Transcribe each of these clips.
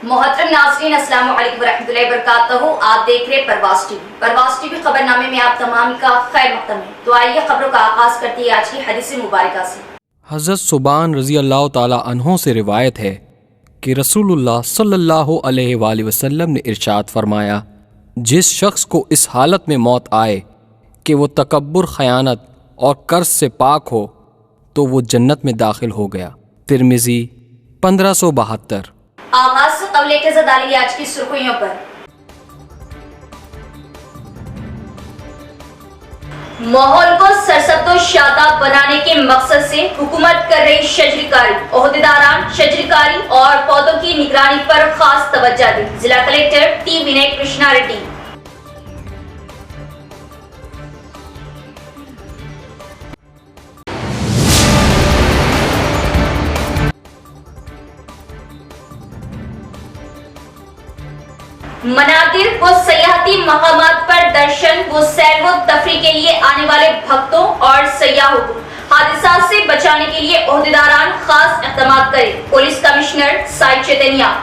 محترم ناظرین السلام علیکم ورحمۃ اللہ وبرکاتہ. آپ دیکھ رہے پرواز ٹی وی خبر نامے میں آپ تمام کا خیر مقدم ہے. تو آئیے خبروں کا آغاز کرتے ہیں آج کی حدیث مبارکہ سے. حضرت ثوبان رضی اللہ تعالی عنہ سے روایت ہے کہ رسول اللہ صلی اللہ علیہ وآلہ وسلم نے ارشاد فرمایا، جس شخص کو اس حالت میں موت آئے کہ وہ تکبر، خیانت اور قرض سے پاک ہو تو وہ جنت میں داخل ہو گیا. ترمذی 1572. آغاز سے قبل ایک نظر ڈالیے آج کی سرخیوں پر. ماحول کو سرسبز و شاداب بنانے کے مقصد سے حکومت کر رہی شجرکاری. عہدیداران شجرکاری اور پودوں کی نگرانی پر خاص توجہ دیں. ضلع کلکٹر ٹی وینے کرشنا ریڈی. مناظر و سیاحتی مقامات پر درشن و سیر و تفریح کے لیے آنے والے بھکتوں اور سیاحوں کو حادثات سے بچانے کے لیے عہدیداران خاص اقدامات کریں. پولیس کمشنر سائی چیتنیا.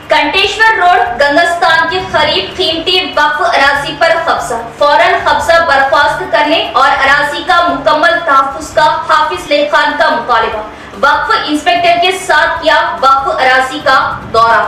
کنٹیشور روڈ گنگستان کے قریب قیمتی وقف اراضی پر قبضہ. فوراً قبضہ برخاست کرنے اور اراضی کا مکمل تحفظ کا حافظ علی خان کا مطالبہ. وقف انسپکٹر کے ساتھ کیا وقف اراضی کا دورہ.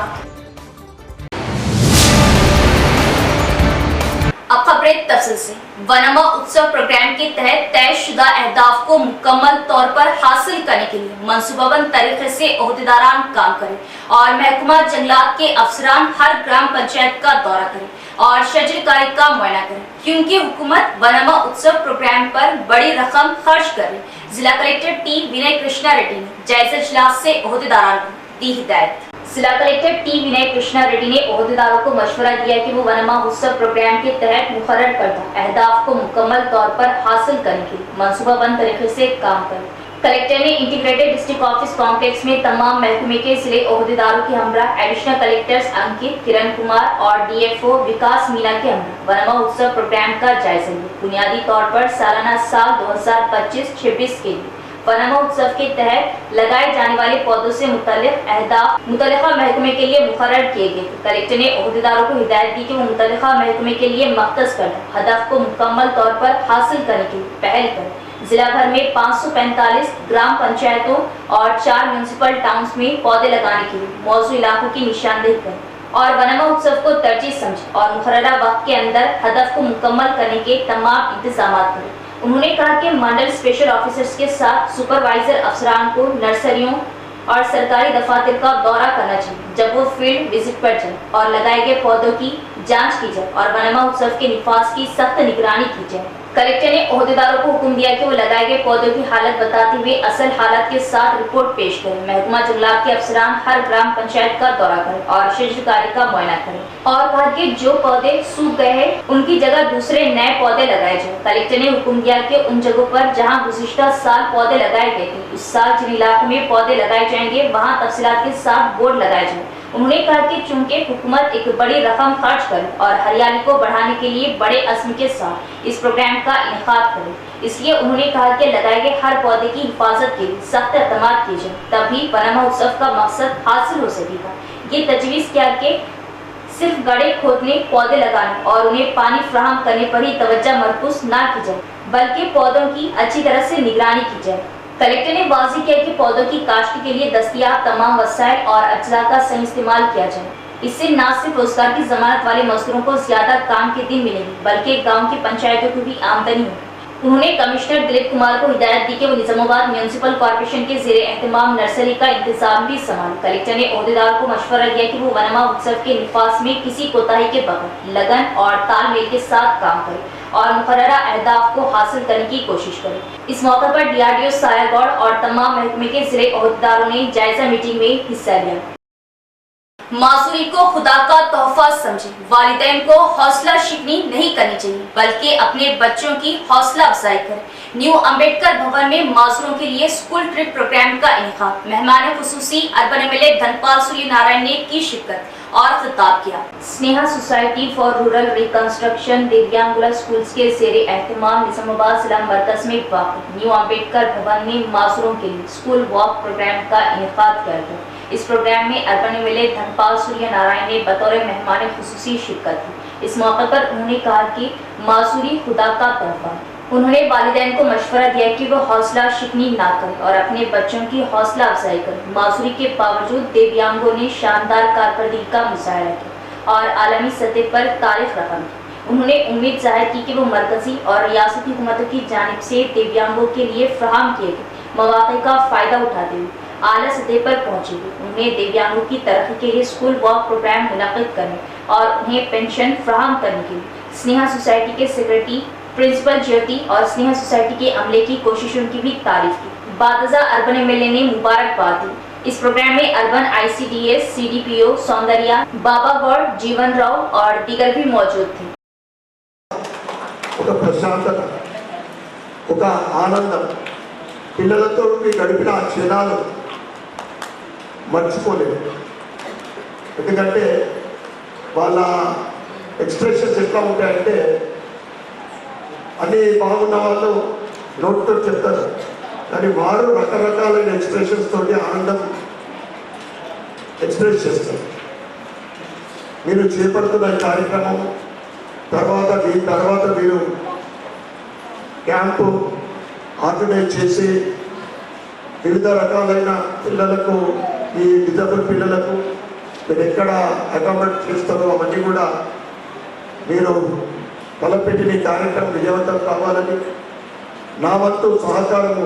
اب خبریں تفصیل سے. ونما اتسو پروگرام کے تحت طے شدہ اہداف کو مکمل طور پر حاصل کرنے کے لیے منصوبہ بند طریقے سے عہدیداران کام کریں اور محکمہ جنگلات کے افسران ہر گرام پنچایت کا دورہ کریں اور شجرکاری کا معائنہ کریں، کیونکہ حکومت ونما اتسو پروگرام پر بڑی رقم خرچ کر رہی. ضلع کلکٹر ٹی وینے کرشنا ریڈی نے جائزہ اجلاس سے عہدیداران کو دی ہدایت. ضلع کلکٹر ٹی وینے کرشنا ریڈی نے عہدیداروں کو مشورہ دیا کہ وہ ونما اتسو پروگرام کے تحت مقرر کردہ اہداف کو مکمل طور پر حاصل کرنے کے لیے منصوبہ بند طریقے سے کام کریں. کلکٹر نے انٹیگریٹڈ ڈسٹرکٹ آفس کمپلیکس میں تمام محکمے کے ضلع عہدیداروں کے ہمراہ ایڈیشنل کلکٹرز انکت کرن کمار اور ڈی ایف او وکاس مینا کے ہمراہ ونما اتسو پروگرام کا جائزہ لیا. بنیادی طور پر سالانہ سال 2025-26 کے لیے ونما اتسو کے تحت لگائے جانے والے پودوں سے متعلق اہداف متعلقہ محکمے کے لیے مقرر کیے گئے. کلکٹر نے عہدیداروں کو ہدایت دی کہ وہ متعلقہ محکمے کے لیے مختص کردہ ہدف کو مکمل طور پر حاصل کرنے کی پہل کریں. ضلع بھر میں 545 گرام پنچایتوں اور 4 میونسپل ٹاؤنز میں پودے لگانے کے لیے موزوں علاقوں کی نشاندہی کریں اور ونما اتسو کو ترجیح سمجھیں اور مقررہ وقت کے اندر ہدف کو مکمل کرنے کے تمام انتظامات کریں. انہوں نے کہا کہ منڈل اسپیشل آفیسرز کے ساتھ سپروائزر افسران کو نرسریوں اور سرکاری دفاتر کا دورہ کرنا چاہیے جب وہ فیلڈ وزٹ پر جائیں اور لگائے گئے پودوں کی جانچ کی جائے اور ونما اتسو کے نفاذ کی سخت نگرانی کی جائے. کلکٹر نے عہدیداروں کو حکم دیا کہ وہ لگائے گئے پودوں کی حالت بتاتے ہوئے اصل حالت کے ساتھ رپورٹ پیش کریں. محکمہ جنگلات کے افسران ہر گرام پنچایت کا دورہ کریں اور شجرکاری کا معائنہ کریں اور کہا کہ جو پودے سوکھ گئے ہیں ان کی جگہ دوسرے نئے پودے لگائے جائیں. کلکٹر نے حکم دیا کہ ان جگہوں پر جہاں گزشتہ سال پودے لگائے گئے تھے اس سال جن علاقوں میں پودے لگائے جائیں گے وہاں تفصیلات کے ساتھ بورڈ لگائے جائیں. انہوں نے کہا کہ چونکہ حکومت ایک بڑی رقم خرچ کرے اور ہریالی کو بڑھانے کے لیے بڑے عزم کے ساتھ اس پروگرام کا انعقاد کرے، اس لیے انہوں نے کہا کہ لگائے گئے ہر پودے کی حفاظت کے لیے سخت اقدامات کیے جائیں، تبھی ونما اتسو کا مقصد حاصل ہو سکے گا. یہ تجویز کیا کہ صرف گڑھے کھودنے، پودے لگانے اور انہیں پانی فراہم کرنے پر ہی توجہ مرکوز نہ کی جائے بلکہ پودوں کی اچھی طرح سے نگرانی کی جائے. کلکٹر نے واضح کیا کہ پودوں کی کاشت کے لیے دستیاب تمام وسائل اور اجزاء کا صحیح استعمال کیا جائے. اس سے نہ صرف روزگار کی ضمانت والے مزدوروں کو زیادہ کام کے دن ملیں گے بلکہ گاؤں کی پنچایتوں کو بھی آمدنی ہوگی. انہوں نے کمشنر دلیپ کمار کو ہدایت دی کہ وہ نظام آباد میونسپل کارپوریشن کے زیر اہتمام نرسری کا انتظام بھی سنبھالیں. کلکٹر نے عہدیداروں کو مشورہ دیا کہ وہ ونما اتسو کے نفاذ میں کسی کوتاہی کے بغیر لگن اور تال میل کے ساتھ کام کریں اور مقررہ اہداف کو حاصل کرنے کی کوشش کریں. اس موقع پر ڈی آر ڈی او سایہ گوڑ اور تمام محکمے کے ضلع عہدیداروں نے جائزہ میٹنگ میں حصہ لیا. معذوری کو خدا کا تحفہ سمجھیں. والدین کو حوصلہ شکنی نہیں کرنی چاہیے بلکہ اپنے بچوں کی حوصلہ افزائی کریں. نیو امبیڈکر بھون میں معذوروں کے لیے اسکول ٹرپ پروگرام کا انعقاد. مہمان خصوصی اربن ایم ایل اے دھن پال سوریہ نارائن نے کی شرکت اور خطاب کیا۔ Sneha society for rural reconstruction दिव्यांगुला स्कूल्स के जेर एहतमाम निजामाबाद जिला मरकज में वाक़ न्यू अम्बेडकर भवन में मासूरों के लिए स्कूल वॉक प्रोग्राम का इनेकाद किया गया। इस प्रोग्राम में अर्बन एमएलए धनपाल सूर्य नारायण ने बतौर मेहमान खुसूसी शिरकत की। इस मौके पर उन्होंने कहा कि मासूरी खुदा का तोहफा। उन्होंने वालिदैन को मशवरा दिया कि वो हौसला शिकनी ना करें और अपने बच्चों की हौसला अफजाई करें। मासूरी के बावजूद दिव्यांगों ने शानदार कारकर्दगी का मुजाहरा किया और आलमी सतह पर तारीफ रकम की। उन्होंने उम्मीद जाहिर की कि वो मरकजी और रियासती हुकूमतों की जानिब से दिव्यांगों के लिए फराहम किए गए मौक़े का फ़ायदा उठाते हुए आला सतह पर पहुँचेंगे। उन्हें दिव्यांगों की तरक्की के लिए स्कूल वॉक प्रोग्राम मुनक़िद करने और उन्हें पेंशन फराहम करने के लिए स्नेहा सोसाइटी के सेक्रेटरी प्रिंसिपल ज्योति और स्नेहा सोसाइटी के अमले की कोशिशों की भी तारीफ की। बादजा अर्बन एमएलए ने मुबारकबाद दी। इस प्रोग्राम में अर्बन ICDS, CDPO, सौंदर्या, बाबा गौड़, जीवन राव और दीगर भी मौजूद थे। ఒక ప్రశాంతత, ఒక ఆనందం, పిల్లలతో గడిపిన ఆ క్షణాలు మర్చిపోలేదు. ఎందుకంటే వాళ్ళ ఎక్స్ప్రెషన్స్ ఎట్లా ఉంటాయంటే అన్నీ బాగున్న వాళ్ళు నోటితో చెప్తారు, కానీ వారు రకరకాలైన ఎక్స్ప్రెషన్స్ తోటి ఆనందం ఎక్స్ప్రెస్ చేస్తారు. మీరు చేపడుతున్న కార్యక్రమం దీని తర్వాత మీరు క్యాంపు ఆర్గనైజ్ చేసి వివిధ రకాలైన పిల్లలకు, ఈ డిజబుల్ పిల్లలకు మీరు ఎక్కడ అకామిడేట్ చేస్తారో అవన్నీ కూడా మీరు తలపెట్టిన కార్యక్రమం విజయవంతం కావాలని నా వంతు సహకారము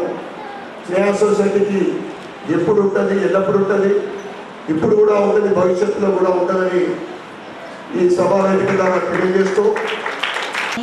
స్నేహ సొసైటీకి ఎప్పుడు ఉంటుంది, ఎల్లప్పుడు ఉంటుంది, ఇప్పుడు కూడా ఉంటుంది, భవిష్యత్తులో కూడా ఉంటుందని ఈ సభా వేదిక ద్వారా తెలియజేస్తూ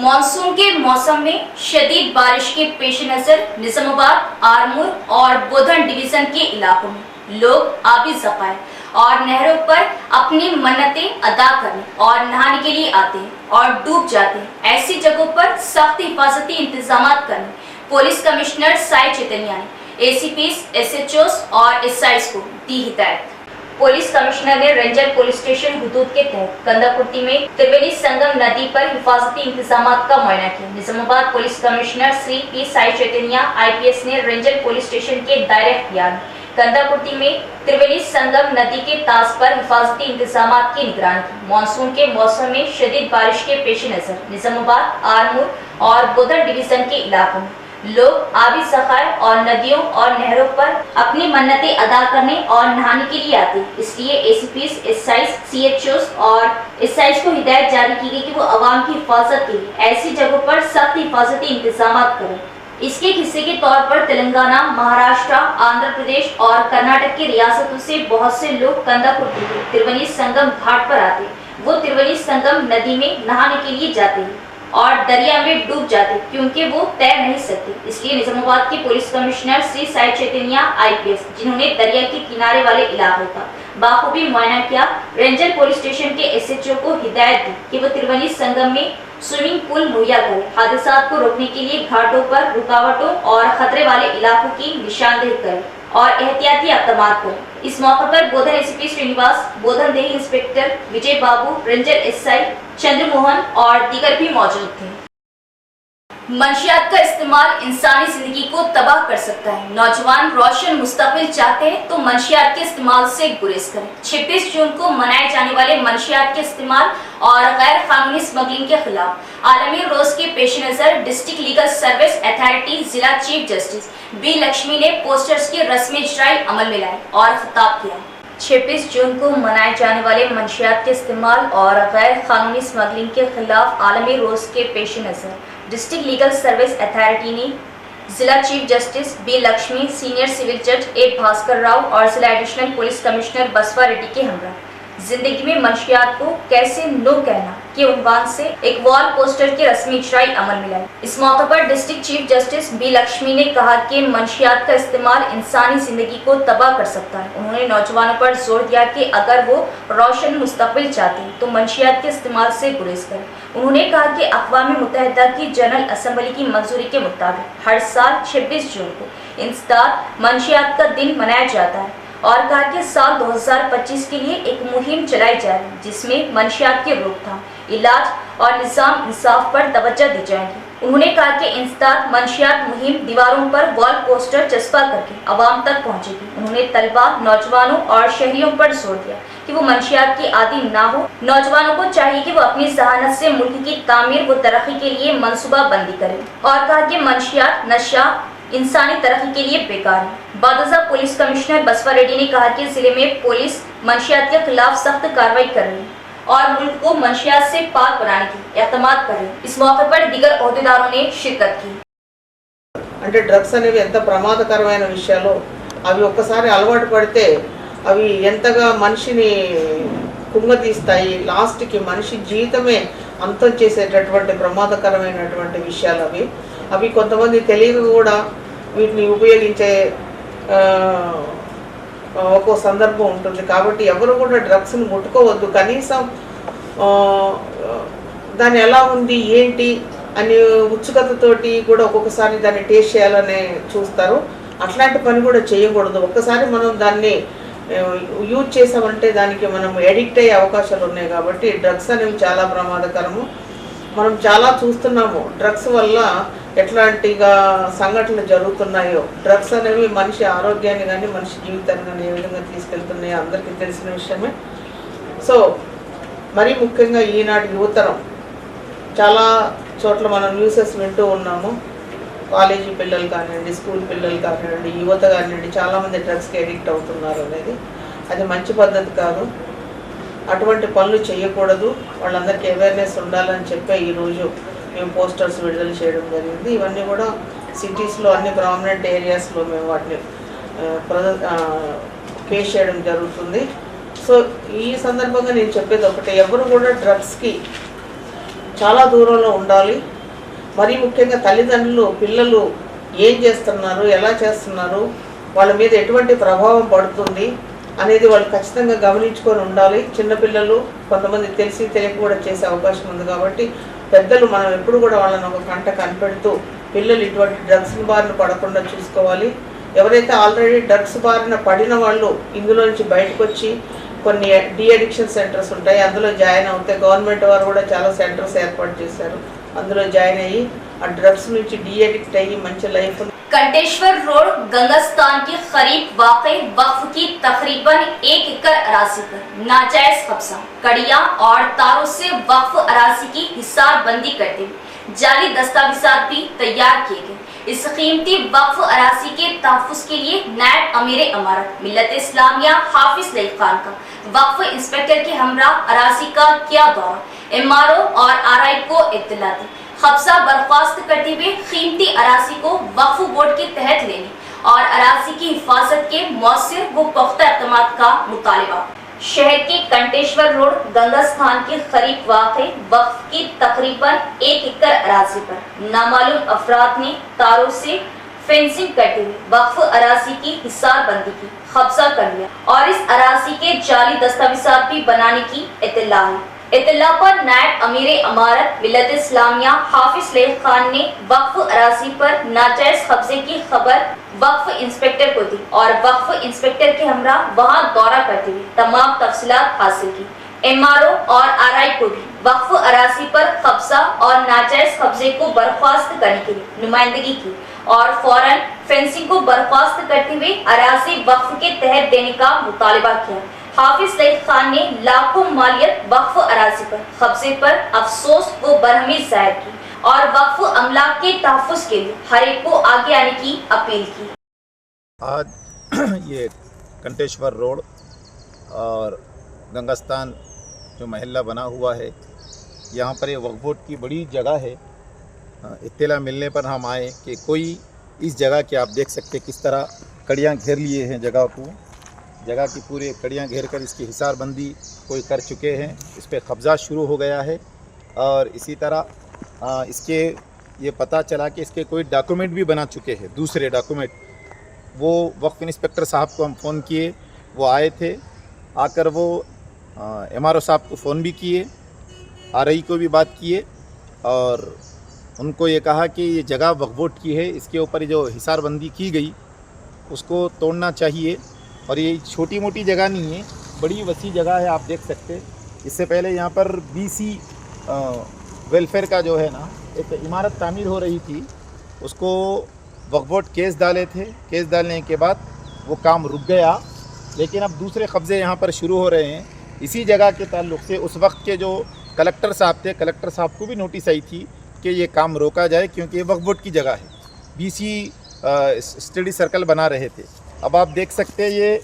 मानसून के मौसम में शदीद बारिश के पेश नजर निजामाबाद, आरमूर और बोधन डिवीजन के इलाकों में लोग आबी ज़खायर और नहरों पर अपनी मन्नतें अदा करने और नहाने के लिए आते हैं और डूब जाते हैं। ऐसी जगहों पर सख्त हिफाजती इंतजाम करने पुलिस कमिश्नर साई चैतन्या ने ACPs, SHOs और SIs को दी हिदायत। पुलिस कमिश्नर ने रेंजर पुलिस स्टेशन हुदूद के तहत कंदाकुर्ती में त्रिवेणी संगम नदी पर हिफाजती इंतजाम का मुआयना किया। Nizamabad police commissioner Shri P Sai Chaitanya IPS ने रेंजर पुलिस स्टेशन के दायरे इख्तियार में कंदाकुर्ती में त्रिवेणी संगम नदी के तास पर हिफाजती इंतजाम की निगरानी की। मानसून के मौसम में शदीद बारिश के पेश नजर निजामाबाद, आरमूर और बोधन डिवीजन के इलाकों में लोग आबी ज़खायर और नदियों और नहरों पर अपनी मन्नतें अदा करने और नहाने के लिए आते हैं। इसलिए ACPs, SIs, CHOs और SIs को हिदायत जारी की गई कि वो अवाम की हिफाजत के लिए ऐसी जगहों पर सख्त हिफाजती इंतजाम करें। इसके हिस्से के तौर पर तेलंगाना, महाराष्ट्र, आंध्र प्रदेश और कर्नाटक की रियासतों से बहुत से लोग कंदाकुर्ती के त्रिवेणी संगम घाट पर आते हैं। वो त्रिवेणी संगम नदी में नहाने के लिए जाते हैं और दरिया में डूब जाते क्योंकि वो तैर नहीं सकते। इसलिए निजामाबाद के police commissioner Shri Sai Chaitanya IPS, जिन्होंने दरिया के किनारे वाले इलाकों का बाखूबी मुआयना किया, रेंजर पुलिस स्टेशन के SHO को हिदायत दी कि वो त्रिवेणी संगम में स्विमिंग पूल मुहैया करें। हादसात को रोकने के लिए घाटों पर रुकावटों और खतरे वाले इलाकों की निशानदेही करें और एहतियाती इक़दाम करें। इस मौके पर बोधन ACP श्रीनिवास, बोधन देही इंस्पेक्टर विजय बाबू, रेंजर SI चंद्रमोहन और दीगर भी मौजूद थे। मंशियात का इस्तेमाल इंसानी जिंदगी को तबाह कर सकता है। नौजवान रोशन मुस्तकबिल चाहते हैं तो मंशियात के इस्तेमाल से गुरेज करें। 26 जून को मनाए जाने वाले मंशियात के इस्तेमाल और गैर कानूनी स्मगलिंग के खिलाफ आलमी रोज के पेश नजर डिस्ट्रिक्ट लीगल सर्विस अथॉरिटी जिला चीफ जस्टिस B लक्ष्मी ने पोस्टर्स की रस्मी इजराई अमल में लाए और खिताब किया। 26 जून को मनाए जाने वाले मंशियात के इस्तेमाल और गैर कानूनी स्मगलिंग के खिलाफ आलमी रोज के पेश नजर डिस्ट्रिक्ट लीगल सर्विस अथॉरिटी ने जिला chief justice B Lakshmi, senior civil जज A भास्कर राव और जिला एडिशनल पुलिस कमिश्नर बसवा रेड्डी के हमरा जिंदगी में मंशियात को कैसे नो कहना के उन्वान से एक वॉल पोस्टर की रस्मी इजराई अमल में लाई। इस मौके पर district chief justice B Lakshmi ने कहा कि मंशियात का इस्तेमाल इंसानी जिंदगी को तबाह कर सकता है। उन्होंने नौजवानों पर जोर दिया कि अगर वो रोशन मुस्तकबिल चाहते हैं तो मंशियात के इस्तेमाल से गुरेज करें। उन्होंने कहा कि अक़वाम मुत्तहिदा की जनरल असम्बली की मंजूरी के मुताबिक हर साल 26 जून को इंसदाद मंशियात का दिन मनाया जाता है और कहा कि साल 2025 के लिए एक मुहिम चलाई जा रही है जिसमें मंशियात की रोकथाम, इलाज और निजाम इंसाफ पर तवज्जो दी जाएगी। उन्होंने कहा कि इंसदाद मंशियात मुहिम दीवारों पर वॉल पोस्टर चस्पा करके आवाम तक पहुंचेगी। उन्होंने तलबा, नौजवानों और शहरियों पर जोर दिया कि वो मंशियात की आदी ना हो। नौजवानों को चाहिए कि वो अपनी जहानत से मुल्क की तामीर व तरक्की के लिए मनसूबा बंदी करें और कहा कि मंशियात, नशा इंसानी तरक्की के लिए बेकार है। बादशाह पुलिस कमिश्नर बसवा रेड्डी ने कहा कि जिले में पुलिस मंशियात के खिलाफ सख्त कार्रवाई कर रही है और मुल्क को मंशियात से पाक बनाने की एतमाद कर रही है। इस मौके पर दीगर अहदेदारों ने शिरकत की। అంటే డ్రగ్స్ అనేవి ఎంత ప్రమాదకరమైన విషయాలు, అవి ఒక్కసారి అలవాటు పడితే అవి ఎంతగా మనిషిని కుంగతీస్తాయి, లాస్ట్కి మనిషి జీవితమే అంతం చేసేటటువంటి ప్రమాదకరమైనటువంటి విషయాలు అవి కొంతమంది తెలియక కూడా వీటిని ఉపయోగించే ఒక్కో సందర్భం ఉంటుంది. కాబట్టి ఎవరు కూడా డ్రగ్స్ని ముట్టుకోవద్దు. కనీసం దాన్ని ఎలా ఉంది ఏంటి అని ఉత్సుకతతోటి కూడా ఒక్కొక్కసారి దాన్ని టేస్ట్ చేయాలని చూస్తారు. అట్లాంటి పని కూడా చేయకూడదు. ఒక్కసారి మనం దాన్ని యూజ్ చేసామంటే దానికి మనం ఎడిక్ట్ అయ్యే అవకాశాలు ఉన్నాయి. కాబట్టి డ్రగ్స్ అనేవి చాలా ప్రమాదకరము. మనం చాలా చూస్తున్నాము డ్రగ్స్ వల్ల ఎట్లాంటిగా సంఘటనలు జరుగుతున్నాయో. డ్రగ్స్ అనేవి మనిషి ఆరోగ్యాన్ని కానీ మనిషి జీవితాన్ని కానీ ఏ విధంగా తీసుకెళ్తున్నాయో అందరికీ తెలిసిన విషయమే. సో మరీ ముఖ్యంగా ఈనాటి యువతరం చాలా చోట్ల మనం న్యూసెస్ వింటూ ఉన్నాము. కాలేజీ పిల్లలు కానివ్వండి, స్కూల్ పిల్లలు కానివ్వండి, యువత కానివ్వండి, చాలామంది డ్రగ్స్కి ఎడిక్ట్ అవుతున్నారు అనేది అది మంచి పద్ధతి కాదు. అటువంటి పనులు చేయకూడదు. వాళ్ళందరికీ అవేర్నెస్ ఉండాలని చెప్పి ఈరోజు మేము పోస్టర్స్ విడుదల చేయడం జరిగింది. ఇవన్నీ కూడా సిటీస్లో అన్ని ప్రామినెంట్ ఏరియాస్లో మేము వాటిని ఫేస్ చేయడం జరుగుతుంది. సో ఈ సందర్భంగా నేను చెప్పేది ఒకటే, ఎవరు కూడా డ్రగ్స్కి చాలా దూరంలో ఉండాలి. మరీ ముఖ్యంగా తల్లిదండ్రులు పిల్లలు ఏం చేస్తున్నారు, ఎలా చేస్తున్నారు, వాళ్ళ మీద ఎటువంటి ప్రభావం పడుతుంది అనేది వాళ్ళు ఖచ్చితంగా గమనించుకొని ఉండాలి. చిన్నపిల్లలు కొంతమంది తెలిసి తెలియక కూడా చేసే అవకాశం ఉంది. కాబట్టి పెద్దలు మనం ఎప్పుడు కూడా వాళ్ళని ఒక కంట కనిపెడుతూ పిల్లలు ఇటువంటి డ్రగ్స్ బారిన పడకుండా చూసుకోవాలి. ఎవరైతే ఆల్రెడీ డ్రగ్స్ బారిన పడిన వాళ్ళు ఇందులో నుంచి బయటకు వచ్చి కొన్ని డి అడిక్షన్ సెంటర్స్ ఉంటాయి, అందులో జాయిన్ అవుతే గవర్నమెంట్ వారు కూడా చాలా సెంటర్స్ ఏర్పాటు చేశారు. అందులో జాయిన్ అయ్యి ఆ డ్రగ్స్ నుంచి డి అడిక్ట్ అయ్యి మంచి లైఫ్. कंटेश्वर रोड गंगास्थान के करीब वाक़ई वक्फ की तकरीबन 1 एकड़ अराजी पर नाजायज कब्जा, कड़िया और तारों से वक्फ अराजी की हिसारबंदी करते हुए जाली दस्तावेजात भी तैयार किए गए। इस कीमती वक्फ अराजी के तहफ़्फ़ुज़ के लिए नायब अमीर इमारत मिल्लत इस्लामिया हाफिज लई खान का वक्फ इंस्पेक्टर के हमरा अराजी का किया दौरा, एमआरओ और आरआई को इत्तला दी। कब्जा बर्खास्त करते हुए कीमती अराजी को वक्फ बोर्ड के तहत लेने और अराजी की हिफाजत के मौसर व पुख्ता इक़दामात का मुतालबा। शहर के कंटेश्वर रोड गंगास्थान के करीब वाक़ई वक्फ की तकरीबन 1 एकड़ अराजी पर नामालूम अफराद ने तारों से फेंसिंग करते हुए वक्फ अराजी की हिसारबंदी की, कब्जा कर लिया और इस अराजी के जाली दस्तावेजात भी बनाने की इत्तला है। इत्तला पर नायब अमीर इमारत मिल्लत इस्लामिया हाफिज लई खान ने वक्फ अराजी पर नाजायज कब्जे की खबर वक्फ इंस्पेक्टर को दी और वक्फ इंस्पेक्टर के हमरा वहां दौरा करते हुए तमाम तफसीलात हासिल की। एमआरओ और आरआई को भी वक्फ अराजी पर कब्जा और नाजायज कब्जे को बर्खास्त करने के लिए नुमाइंदगी की और फौरन फेंसिंग को बर्खास्त करते हुए अराजी वक्फ के तहत देने का मुतालबा किया। हाफिज लई खान ने लाखों मालियत वक्फ अराजी पर कब्जे पर अफसोस व बरहमी जाहिर की और वक्फ अमलाक के तहफ़्फ़ुज़ के लिए हर एक को आगे आने की अपील की। आज ये कंटेश्वर रोड और गंगास्थान जो महल्ला बना हुआ है, यहाँ पर ये वक्फ बोर्ड की बड़ी जगह है। इत्तला मिलने पर हम आए कि कोई इस जगह के आप देख सकते किस तरह कड़ियाँ घेर लिए हैं जगह को, जगह की पूरे कड़ियाँ घेर कर इसकी हिसारबंदी कोई कर चुके हैं। इस पर कब्ज़ा शुरू हो गया है और इसी तरह इसके ये पता चला कि इसके कोई डॉक्यूमेंट भी बना चुके हैं, दूसरे डॉक्यूमेंट। वो वक्फ इंस्पेक्टर साहब को हम फ़ोन किए, वो आए थे। आकर वो एमआरओ साहब को फ़ोन भी किए, आरआई को भी बात किए और उनको ये कहा कि ये जगह वक्फ बोर्ड की है, इसके ऊपर जो हिसारबंदी की गई उसको तोड़ना चाहिए और ये छोटी मोटी जगह नहीं है, बड़ी वसी जगह है, आप देख सकते हैं। इससे पहले यहाँ पर BC वेलफेयर का जो है ना एक इमारत तामीर हो रही थी, उसको वक्फ बोर्ड केस डाले थे। केस डालने के बाद वो काम रुक गया, लेकिन अब दूसरे कब्ज़े यहाँ पर शुरू हो रहे हैं। इसी जगह के ताल्लुक़ से उस वक्त के जो कलेक्टर साहब थे, कलेक्टर साहब को भी नोटिस आई थी कि ये काम रोका जाए, क्योंकि ये वक्फ बोर्ड की जगह है। BC स्टडी सर्कल बना रहे थे। अब आप देख सकते हैं ये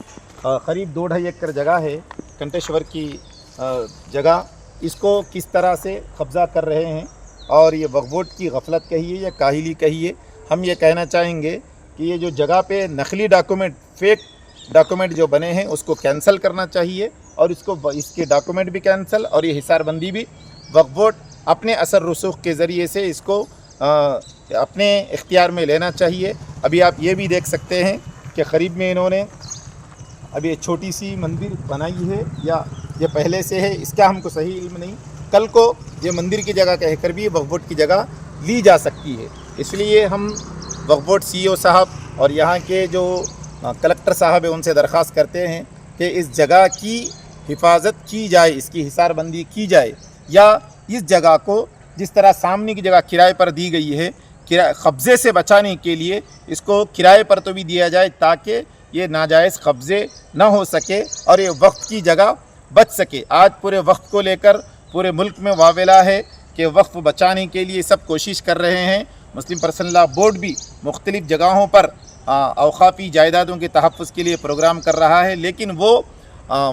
करीब 2-2.5 एकड़ जगह है, कंटेश्वर की जगह, इसको किस तरह से कब्ज़ा कर रहे हैं। और ये वक्फ बोर्ड की गफलत कहिए या काहिली कहिए, हम ये कहना चाहेंगे कि ये जो जगह पे नकली डॉक्यूमेंट, फेक डॉक्यूमेंट जो बने हैं उसको कैंसिल करना चाहिए, और इसके डॉक्यूमेंट भी कैंसिल और ये हिसारबंदी भी वक्फ बोर्ड अपने असर रसूख के ज़रिए से इसको अपने इख्तियार में लेना चाहिए। अभी आप ये भी देख सकते हैं कि करीब में इन्होंने अभी एक छोटी सी मंदिर बनाई है, या ये पहले से है, इसका हमको सही इल्म नहीं। कल को ये मंदिर की जगह कहकर भी वक्फ बोर्ड की जगह ली जा सकती है। इसलिए हम वक्फ बोर्ड CEO साहब और यहाँ के जो कलेक्टर साहब है उनसे दरख्वास्त करते हैं कि इस जगह की हिफाजत की जाए, इसकी हिसारबंदी की जाए, या इस जगह को जिस तरह सामने की जगह किराए पर दी गई है, कब्ज़े से बचाने के लिए इसको किराए पर तो भी दिया जाए, ताकि ये नाजायज़ कब्ज़े ना हो सके और ये वक्फ की जगह बच सके। आज पूरे वक्फ को लेकर पूरे मुल्क में वावेला है कि वक्फ बचाने के लिए सब कोशिश कर रहे हैं। मुस्लिम पर्सनल लॉ बोर्ड भी मुख्तलिफ़ जगहों पर औक़ाफ़ी जायदादों के तहफ़्फ़ुज़ के लिए प्रोग्राम कर रहा है, लेकिन वो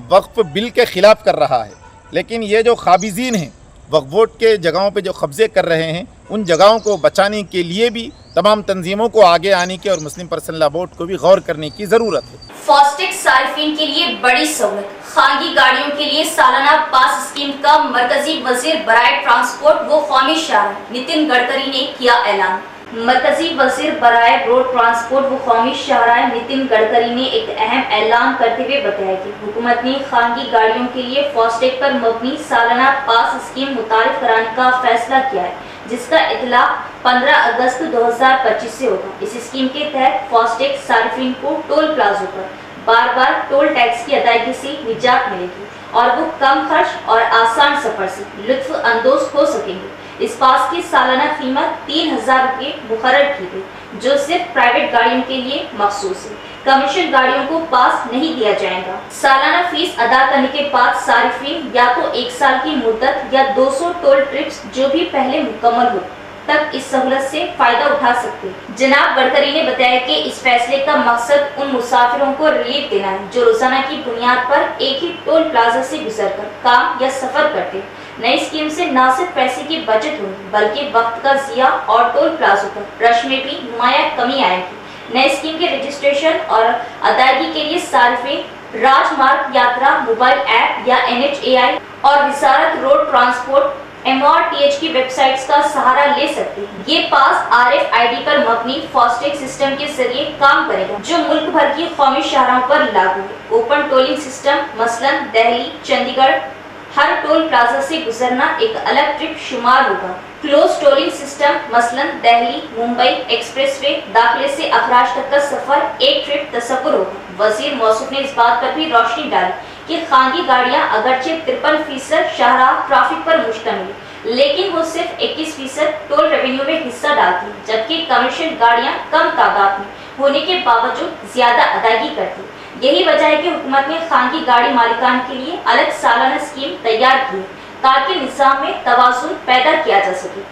वक्फ बिल के ख़िलाफ़ कर रहा है। लेकिन ये जो क़ाबिज़ीन हैं वक्फ बोर्ड के जगहों पे जो कब्ज़े कर रहे हैं, उन जगहों को बचाने के लिए भी तमाम तंजीमों को आगे आने की और मुस्लिम पर्सनल लॉ बोर्ड को भी गौर करने की ज़रूरत है। फास्टैग सारिफिन के लिए बड़ी सहूलत, खानगी गाड़ियों के लिए सालाना पास स्कीम का मरकजी वजीर बराए ट्रांसपोर्ट व कौमी शाहराह नितिन गडकरी ने किया ऐलान। मरकजी वजीर बराए रोड ट्रांसपोर्ट व कौमी शाहराह नितिन गडकरी ने एक अहम ऐलान करते हुए बताया कि हुकूमत ने खानगी गाड़ियों के लिए फास्टैग पर मबनी सालाना पास स्कीम मुतारिफ कराने का फैसला किया है, जिसका इतलाक 15 अगस्त 2025 से होगा। इस स्कीम के तहत फास्टैग सारिफिन को टोल प्लाजों पर बार बार टोल टैक्स की अदायगी से निजात मिलेगी और वो कम खर्च और आसान सफर से लुत्फ अंदोज हो सकेंगे। इस पास की सालाना कीमत 3000 रुपये मुकर्रर की गई, जो सिर्फ प्राइवेट गाड़ियों के लिए मखसूस है। कमर्शियल गाड़ियों को पास नहीं दिया जाएगा। सालाना फीस अदा करने के बाद सारिफिन या तो 1 साल की मुद्दत या 200 टोल ट्रिप्स जो भी पहले मुकम्मल हो तक इस सहूलत से फायदा उठा सकते हैं। जनाब गडकरी ने बताया कि इस फैसले का मकसद उन मुसाफिरों को रिलीफ देना है जो रोजाना की बुनियाद पर एक ही टोल प्लाजा से गुजरकर काम या सफर करते हैं। नई स्कीम से न सिर्फ पैसे की बचत होगी, बल्कि वक्त का जिया और टोल प्लाजों पर रश में भी नुमाया कमी आएगी। नई स्कीम के रजिस्ट्रेशन और अदायगी के लिए सारिफिन राजमार्ग यात्रा मोबाइल ऐप या NHAI और वजारत रोड ट्रांसपोर्ट MRTH की वेबसाइट्स का सहारा ले सकते हैं। ये पास RFID पर मबनी फास्टैग सिस्टम के जरिए काम करेगा, जो मुल्क भर की कौमी शाहराहों पर लागू है। ओपन टोलिंग सिस्टम मसलन दिल्ली, चंडीगढ़, हर टोल प्लाजा से गुजरना एक अलग ट्रिप शुमार होगा। क्लोज टोलिंग सिस्टम मसलन दिल्ली, मुंबई एक्सप्रेसवे दाखिले से अखराज तक का सफर एक ट्रिप तस्वुर होगा। वजीर मौसूफ ने इस बात पर भी रोशनी डाली कि खानगी गाड़ियां अगरचे 53% शाहराह ट्रैफिक पर मुश्तमिल, लेकिन वो सिर्फ 21% टोल रेवेन्यू में हिस्सा डालती है, जबकि कमर्शियल गाड़ियां कम तादाद में होने के बावजूद ज्यादा अदायगी करती। यही वजह है कि हुकूमत ने खानगी गाड़ी मालिकान के लिए अलग सालाना स्कीम तैयार की है, ताकि निज़ाम में तवाज़ुन पैदा किया जा सके।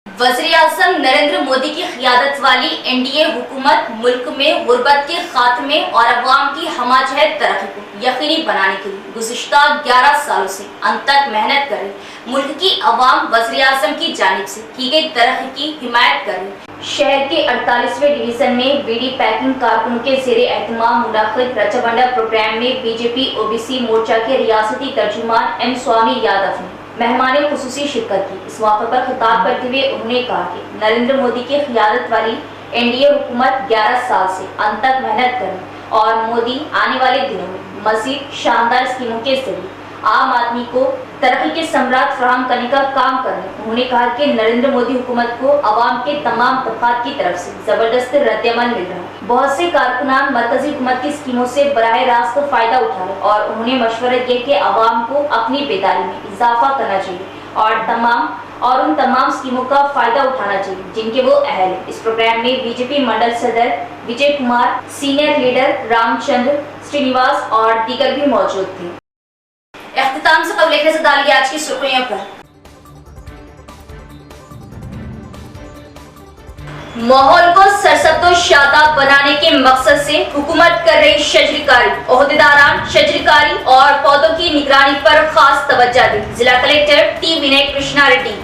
वज़ीर आज़म नरेंद्र मोदी की क़ियादत वाली NDA हुकूमत मुल्क में गुर्बत के खात्मे और अवाम की हमाजहत तरक्की को यकीनी बनाने के लिए गुज़िश्ता 11 सालों से अनथक मेहनत कर रही। मुल्क की अवाम वज़ीर आज़म की जानिब से की गई तरक्की की हिमायत कर रही। शहर के 48वें डिवीज़न में बीड़ी पैकिंग कारकुनों के ज़ेरे एहतमाम मुनाक़िद रचबंडा प्रोग्राम में BJP OBC मोर्चा के रियासती तर्जुमान M स्वामी यादव ने मेहमान खुसूसी शिरकत की। इस मौके पर खिताब करते हुए उन्होंने कहा कि नरेंद्र मोदी की क़ियादत वाली NDA हुकूमत 11 साल से अनथक मेहनत कर रही और मोदी आने वाले दिनों में मज़ीद शानदार स्कीमों के जरिए आम आदमी को तरक्की के सम्राट फराहम करने का काम कर रहे हैं। उन्होंने कहा कि नरेंद्र मोदी हुकूमत को अवाम के तमाम तबकात की तरफ से जबरदस्त रद्दअमल मिल रहा है। बहुत से कारकुनान मरकजी हुकूमत की स्कीमों से बराह रास्त फायदा उठा रहे और उन्होंने मशवरा दिया कि अवाम को अपनी बेदारी में इजाफा करना चाहिए और उन तमाम स्कीमों का फायदा उठाना चाहिए जिनके वो अहल है। इस प्रोग्राम में बीजेपी मंडल सदर विजय कुमार, सीनियर लीडर रामचंद्र श्रीनिवास और दीगर भी मौजूद थे। इख्तिताम से कबल नजर डालिए आज की सुर्खियों पर। माहौल को सरसब्दो शादाब बनाने के मकसद से हुकूमत कर रही शजरीकारी, ओहदेदारान शजरीकारी और पौधों की निगरानी पर खास तवज्जो दी। जिला कलेक्टर टी विनय कृष्णा रेड्डी।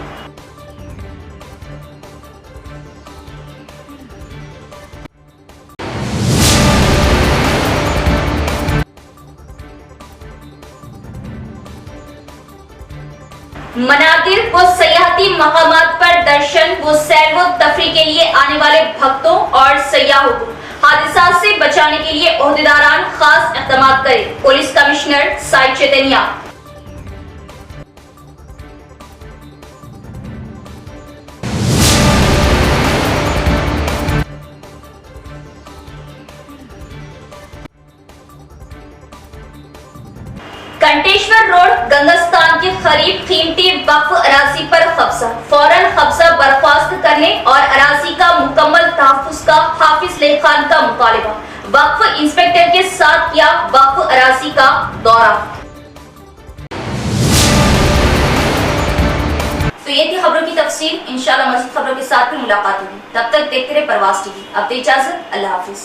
मनादिर व सयाहती मकामात पर दर्शन व सैर व तफरी के लिए आने वाले भक्तों और सयाहों को हादसा से बचाने के लिए ओहदेदारान खास इक़दाम करें। Police commissioner Sai Chaitanya. Kanteshwar road Gangasthan के करीब कीमती वक्फ अराजी पर कब्जा, फौरन कब्जा बर्खास्त करने और अराजी का मुकम्मल तहफ्फुज़ का हाफिज लेह खान का मुतालिबा। वक्फ इंस्पेक्टर के साथ किया वक्फ अराजी का दौरा। तो ये थी खबरों की तफसील। इंशाल्लाह मज़ीद खबरों के साथ भी मुलाकात होगी। तब तक देखते रहे प्रवास टीवी। अब तो इजाजत, अल्लाह हाफिज।